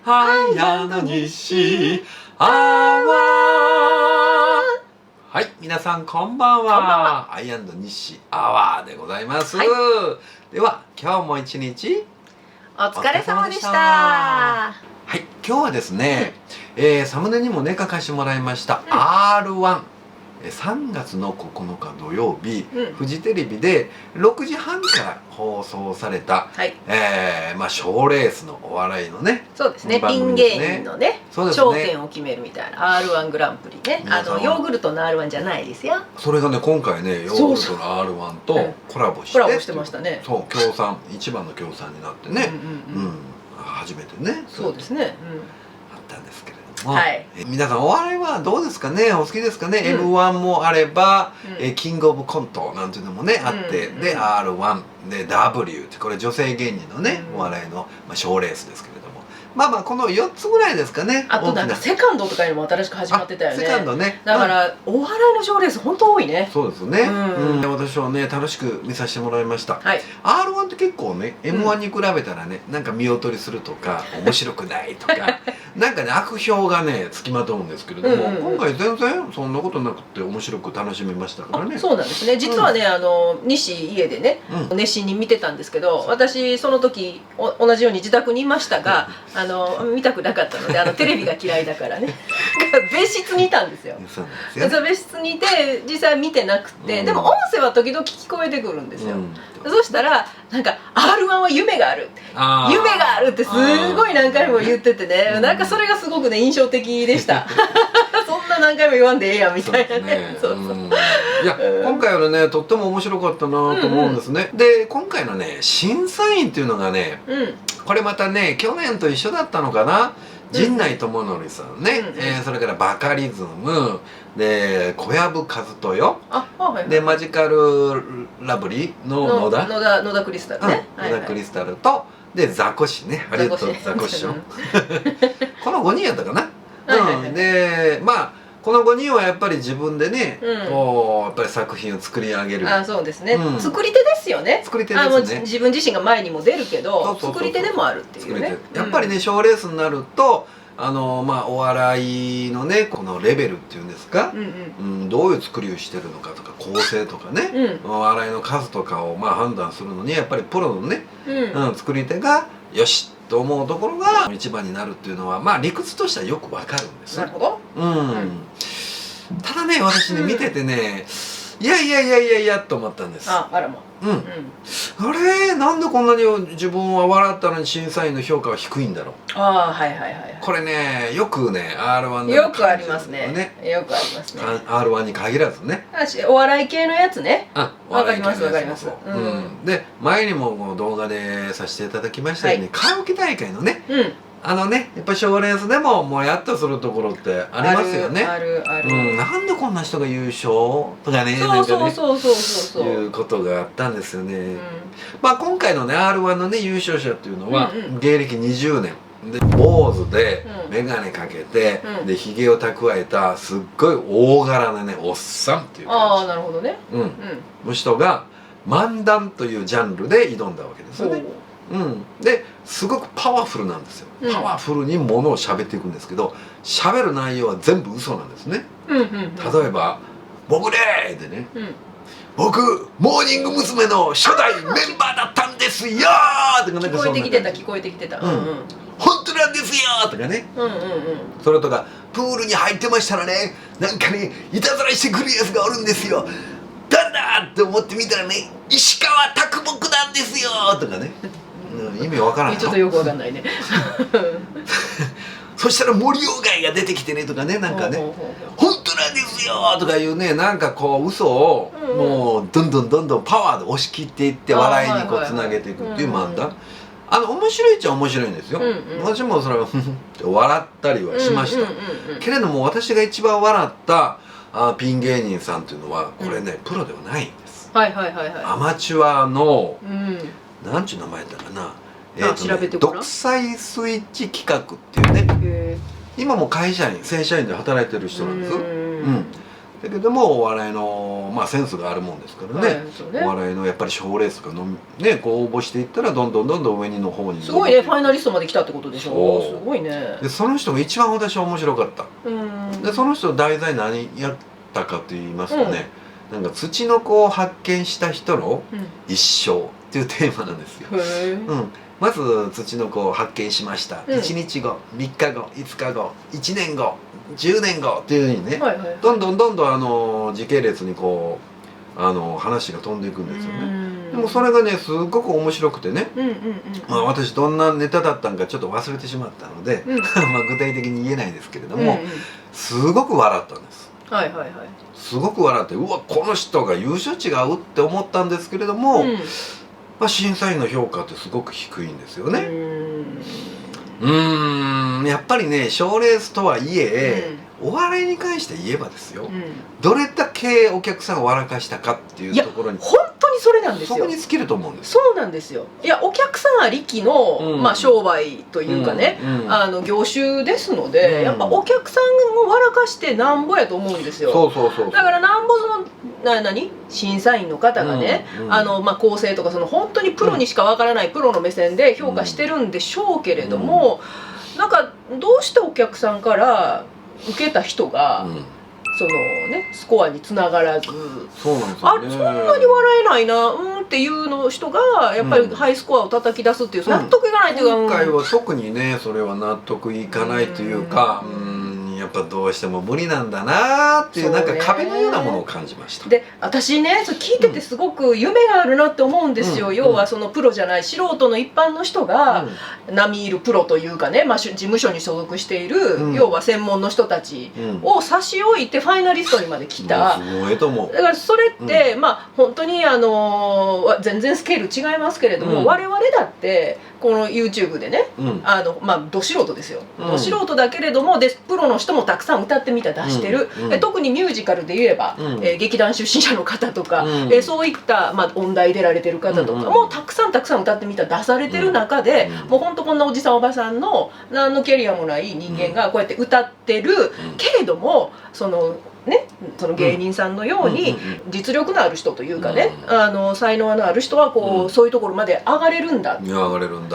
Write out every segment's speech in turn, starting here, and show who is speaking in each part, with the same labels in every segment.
Speaker 1: ハイヤの西アワー。はい、皆さんこんばんは。アイアンド西アワーでございます。では今日も一日
Speaker 2: お疲れ様でした。
Speaker 1: はい、今日はですね、サムネにもね書かせてもらいました、R1。3月の9日土曜日、フジテレビで6時半から放送された、賞レースのお笑いのね、
Speaker 2: そうですね、ピン芸人のね、頂点を決めるみたいな R1 グランプリね、ヨーグルトの R1 じゃないですよ。そ
Speaker 1: れがね、今回ね、ヨーグルトの R1 とコラボして
Speaker 2: ましたね。
Speaker 1: そう、協賛、一番の協賛になってね、初めてね、
Speaker 2: そうですね、
Speaker 1: あったんですけれども、皆さんお笑いはどうですかね、お好きですかね。 M1 もあれば、キングオブコントなんていうのもねあって、で R1 で W ってこれ女性芸人のねお笑いの賞レースですけれども、この4つぐらいですかね。
Speaker 2: あとなんかセカンドとかいうのも新しく始まってたよね。
Speaker 1: セカンドね。
Speaker 2: だからお笑いの賞レース本当多いね。
Speaker 1: そうですね。私はね楽しく見させてもらいました。R1 って結構ね M1 に比べたらね、なんか見劣りするとか面白くないとかなんかね悪評がねつきまとうんですけれども、今回全然そんなことなくて面白く楽しめましたからね。
Speaker 2: そうなんですね。実はね西家でね熱心に見てたんですけど、私その時同じように自宅にいましたが見たくなかったので、テレビが嫌いだからね別室にいたんですよ。別室にいて実際見てなくて、でも音声は時々聞こえてくるんですよ。そしたらなんか R1 は夢がある夢があるってすごい何回も言っててね、なんかそれがすごくね印象的でしたそんな何回も言わんでええやんみたいなね。
Speaker 1: いや今回はねとっても面白かったなと思うんですね。で今回のね審査員っていうのがね、これまたね去年と一緒だったのかな。陣内智則さんね、それからバカリズムで小籔千豊でマジカルラブリーの野
Speaker 2: 田クリスタルね、
Speaker 1: 野田クリスタルとでザコシね、ハリウッドザコシションこの5人やったかな。でこの5人はやっぱり自分でね、こうやっぱり作品を作り上げる。
Speaker 2: そうですね。作り手ですよね。
Speaker 1: 作り手ですね。
Speaker 2: 自分自身が前にも出るけど、作り手でもあるっていうね。
Speaker 1: やっぱりね賞レースになるとお笑いのねこのレベルっていうんですか、どういう作りをしてるのかとか構成とかね、お笑いの数とかを判断するのにやっぱりプロのね、作り手がよしと思うところが一番になるっていうのは理屈としてはよくわかるんです。
Speaker 2: なるほど。
Speaker 1: ただね私ね見ててね、いやと思ったんです。
Speaker 2: あらま。
Speaker 1: あれなんでこんなに自分は笑ったのに審査員の評価は低いんだろう。これねよくね R1 で
Speaker 2: よくありますね。よくありますね。
Speaker 1: R1 に限らずね。
Speaker 2: お笑い系のやつね。わかります。
Speaker 1: で前にも動画でさせていただきましたようにカラオケ大会のね。やっぱ賞レースでももやっとするところってありますよね。なんでこんな人が優勝とかね、いうことがあったんですよね。今回のね R1 のね優勝者っていうのは芸歴20年で坊主で眼鏡かけてでひげを蓄えたすっごい大柄なねおっさんっていう感じ。
Speaker 2: なるほどね。
Speaker 1: の人が漫談というジャンルで挑んだわけですよね。ですごくパワフルなんですよ。パワフルにものを喋っていくんですけど、喋る内容は全部嘘なんですね。例えば「僕ね」でね「僕モーニング娘。の初代メンバーだったんですよ」とか
Speaker 2: 聞こえてきてた聞こえてきてた。
Speaker 1: 本当なんですよとかね。それとかプールに入ってましたらね、なんかねいたずらしてくるやつがおるんですよ。誰だって思ってみたらね石川啄木なんですよとかね。意味わからない。
Speaker 2: ちょっとよくわかんないね
Speaker 1: そしたら森鴎外が出てきてねとかね、なんかね本当なんですよとかいうね、なんかこう嘘をもうどんどんパワーで押し切っていって笑いにこうつなげていくっていう漫談。面白いっちゃ面白いんですよ。私もそれはって笑ったりはしましたけれども、私が一番笑ったピン芸人さんっていうのはこれねプロではないんです。アマチュアのなんちゅう名前だったかな、独裁スイッチ企画っていうね、今も会社員正社員で働いてる人なんです。だけどもお笑いの、まあ、センスがあるもんですからね、お笑いのやっぱり賞レースとかの、ね、こう応募していったらどんどん上の方に
Speaker 2: すごいね、ファイナリストまで来たってことでしょ。すごいね。
Speaker 1: でその人が一番私は面白かった。でその人題材何やったかと言いますとね、なんかツノコを発見した人の一生っていうテーマなんですよ。まずツノコを発見しました、1日後3日後5日後1年後10年後っていうふうにね、どんどん時系列にこう話が飛んでいくんですよね。でもそれがねすごく面白くてね、私どんなネタだったんかちょっと忘れてしまったので、まあ具体的に言えないですけれども、すごく笑ったんです。すごく笑って、うわこの人が優勝違うって思ったんですけれども、まあ、審査員の評価ってすごく低いんですよね。やっぱりね賞レースとはいえ、お笑いに関して言えばですよ、どれだけお客さんを笑かしたかっていうところに
Speaker 2: 本当にそれなんですよ。
Speaker 1: そこに尽きると思うんです。
Speaker 2: そうなんですよ。いやお客さんありきの、まあ、商売というかね、業種ですので、やっぱお客さんを笑かしてなんぼやと思うんですよ。だからなんぼその審査員の方がね、まあ、構成とかその本当にプロにしかわからないプロの目線で評価してるんでしょうけれども、なんかどうしてお客さんから受けた人が、そのねスコアにつながらず、そんなに笑えないなっていうの人がやっぱりハイスコアを叩き出すっていう、納得いかないというか、
Speaker 1: 今回は特にねそれは納得いかないというか、やっぱどうしても無理なんだなっていう、なんか壁のようなものを感じました。
Speaker 2: で私ねそれ聞いててすごく夢があるなって思うんですよ。要はそのプロじゃない素人の一般の人が並みいるプロというかね、まあ、事務所に所属している、要は専門の人たちを差し置いてファイナリストにまで来た。だからそれって、まあ本当に全然スケール違いますけれども、我々だってこの YouTube でね、まあど素人ですよ、ど素人だけれどもでプロの人もたくさん歌ってみた出してる、特にミュージカルで言えば、劇団出身者の方とか、そういった、まあ、音大出られてる方とかもたくさん歌ってみた出されてる中で、もうほんとこんなおじさんおばさんの何のキャリアもない人間がこうやって歌ってるけれども、その芸人さんのように実力のある人というかね、才能のある人はこう、そういうところまで上がれるんだ、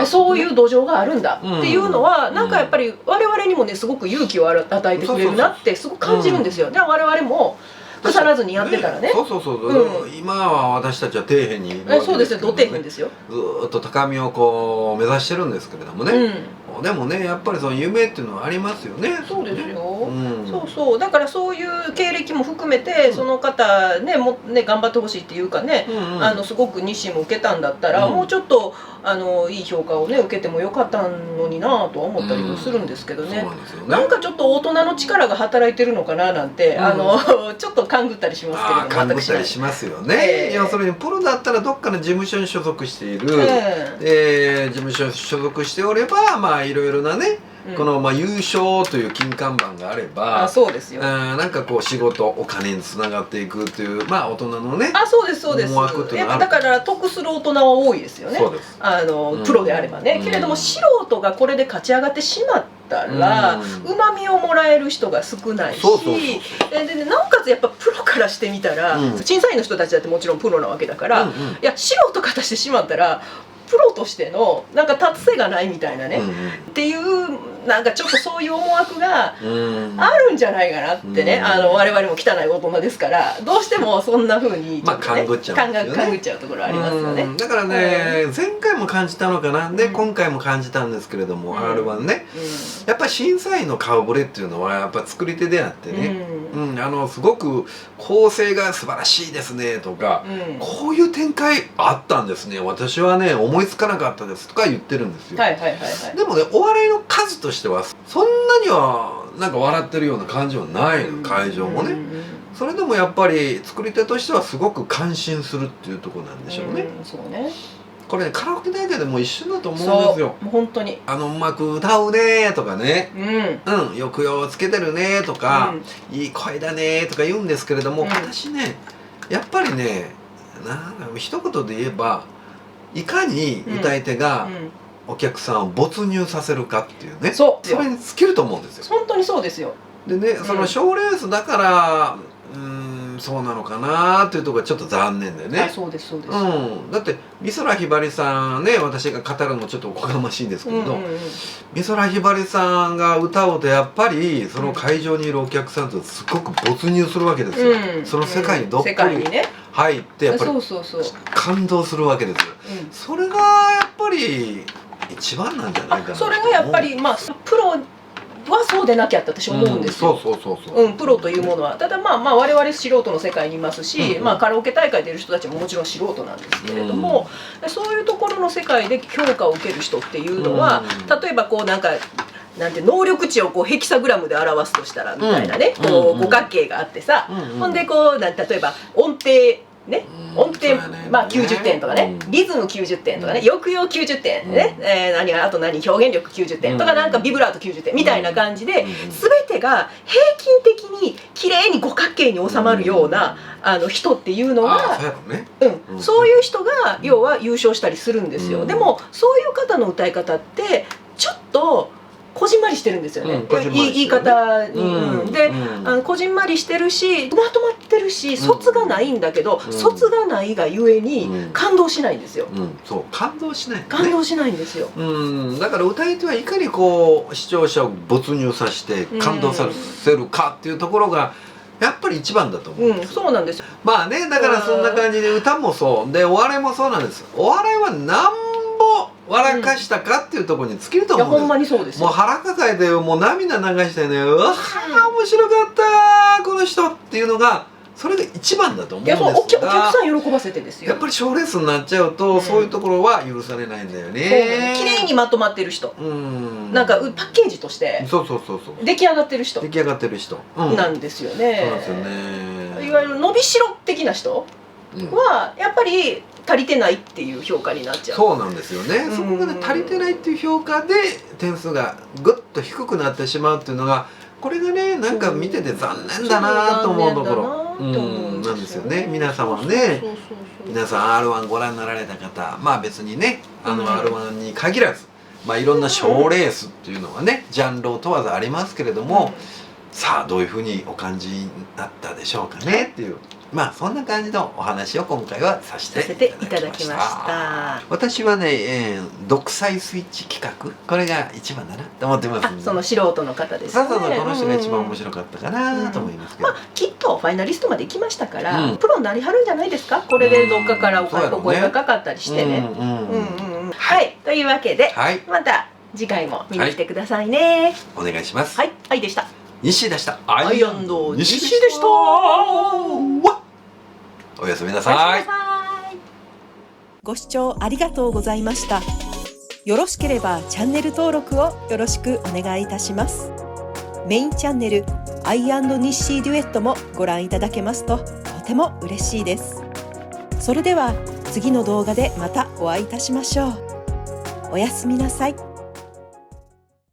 Speaker 2: そういう土壌があるんだっていうのは、なんかやっぱり我々にもねすごく勇気を与えてくれるなってすごく感じるんですよ。で我々も腐らずにやってたらね、
Speaker 1: 今は私たちは底辺にいるわけですけどね。
Speaker 2: そうですよ、ど底辺ですよ。
Speaker 1: ずっと高みをこう目指してるんですけれどもね、でもねやっぱりその夢っていうのはありますよね。
Speaker 2: そうですよ、そうだからそういう経歴も含めて、その方ねもね頑張ってほしいっていうかね、すごく日誌も受けたんだったら、もうちょっといい評価をね受けてもよかったのになとは思ったりもするんですけどね。なんかちょっと大人の力が働いてるのかななんて、ちょっと勘ぐったりしますけれども。
Speaker 1: 勘ぐったりしますよね。要するにプロだったらどっかの事務所に所属している、事務所に所属しておれば、まあいろいろなね、このまあ優勝という金看板があれば、
Speaker 2: そうですよ、
Speaker 1: なんかこう仕事お金につながっていくという、まあ大人のね、
Speaker 2: そうですそうです。やっぱだから得する大人は多いですよね。プロであればね。けれども素人がこれで勝ち上がってしまったら、うまみをもらえる人が少ないし、でなおかつやっぱプロからしてみたら、審査員の人たちだってもちろんプロなわけだから、いや素人からしてしまったらプロとしてのなんか立つ瀬がないみたいなね、っていうなんかちょっとそういう思惑があるんじゃないかなってね、我々も汚い大人ですからどうしてもそんな風にちょっとね、勘ぐっちゃうところありますよね。
Speaker 1: だからね、前回も感じたのかな、で今回も感じたんですけれども、R1 ね、やっぱり審査員の顔ぶれっていうのはやっぱ作り手であってね、すごく構成が素晴らしいですねとか、こういう展開あったんですね、私はね思いつかなかったですとか言ってるんですよ。でもねお笑いの数としてはそんなにはなんか笑ってるような感じはないの、会場もね。それでもやっぱり作り手としてはすごく感心するっていうところなんでしょうね。これねカラオケ大会でも一緒だと思うんですよ。
Speaker 2: 本当に
Speaker 1: うまく歌うねとかね、抑揚つけてるねとか、いい声だねとか言うんですけれども、私ねやっぱりねなんか一言で言えばいかに歌い手がお客さんを没入させるかっていうね、それに尽きると思うんですよ。
Speaker 2: 本当にそうですよ。
Speaker 1: でね、その賞レースだからそうなのかなというところがちょっと残念だよね。
Speaker 2: あ、そうですそうです。
Speaker 1: だって美空ひばりさんね、私が語るのもちょっとおこがましいんですけれど、美空ひばりさんが歌うとやっぱりその会場にいるお客さんとすごく没入するわけですよ。その世界にどっぷり入ってやっぱり感動するわけですよ。それがやっぱり一番なんじゃないかな。
Speaker 2: それがやっぱりプロはそうでなきゃって私思うんですよ。プロというものは。ただ我々素人の世界にいますし、カラオケ大会出る人たちももちろん素人なんですけれども、そういうところの世界で評価を受ける人っていうのは、例えばこうなんて能力値をこうヘキサグラムで表すとしたらみたいなね、こう五角形があってさ、ほんでこう例えば音程ね、音程90点とかね、リズム90点とかね、抑揚90点ね、あと表現力90点とか、なんかビブラート90点みたいな感じで、全てが平均的に綺麗に五角形に収まるような人っていうのは、そういう人が要は優勝したりするんですよ。でもそういう方の歌い方ってちょっとこじんまりしてるんですよね、言い方に。でこじんまりしてるし、まとまってるし、卒がないんだけど、卒がないがゆえに感動しないんですよ。
Speaker 1: そう、感動しない、
Speaker 2: 感動しないんですよ。
Speaker 1: だから歌い手はいかにこう視聴者を没入させて感動させるかっていうところがやっぱり一番だと思うんです。
Speaker 2: そうなんですよ。
Speaker 1: まあね、だからそんな感じで歌もそうで、お笑いもそうなんです。お笑いはなんぼ笑かしたかっていうところに尽きると思うんです。
Speaker 2: いやほんまにそうですよ。
Speaker 1: もう腹抱えてもう涙流してね、うわー面白かったこの人っていうのがそれが一番だと思うんですが、
Speaker 2: お客さん喜ばせてですよ。
Speaker 1: やっぱり賞レースになっちゃうと、そういうところは許されないんだよね。
Speaker 2: 綺麗にまとまってる人、なんかパッケージとして出来上がってる人なんですよね。
Speaker 1: そうですよね。
Speaker 2: いわゆる伸びしろ的な人はやっぱり足りてないっていう評価になっちゃう。
Speaker 1: そうなんですよね。そこがね、足りてないっていう評価で点数がぐっと低くなってしまうっていうのが、これがね、なんか見てて残念だなと思うところなんですよね。皆様ね、皆さん R1 ご覧になられた方、まあ別にね、R1 に限らず、いろんな賞レースっていうのはね、ジャンルを問わずありますけれども、さあどういうふうにお感じになったでしょうかねっていう。そんな感じのお話を今回はさせていただきました。私はね、独裁スイッチ企画、これが一番だなと思ってますんで。
Speaker 2: その素人の方ですね。
Speaker 1: そうこの人が一番面白かったかなと思いますけど、
Speaker 2: きっとファイナリストまで行きましたから、プロになりはるんじゃないですか。これでどっかからお声がかかったりしてね。はい、というわけでまた次回も見に来てくださいね。
Speaker 1: お願いします。
Speaker 2: はいでした。
Speaker 1: 西でした。
Speaker 2: アイアンド西でした。
Speaker 1: おやすみなさい。
Speaker 2: ご視聴ありがとうございました。よろしければチャンネル登録をよろしくお願いいたします。メインチャンネルアイアンドニッシーデュエットもご覧いただけますととても嬉しいです。それでは次の動画でまたお会いいたしましょう。おやすみなさい。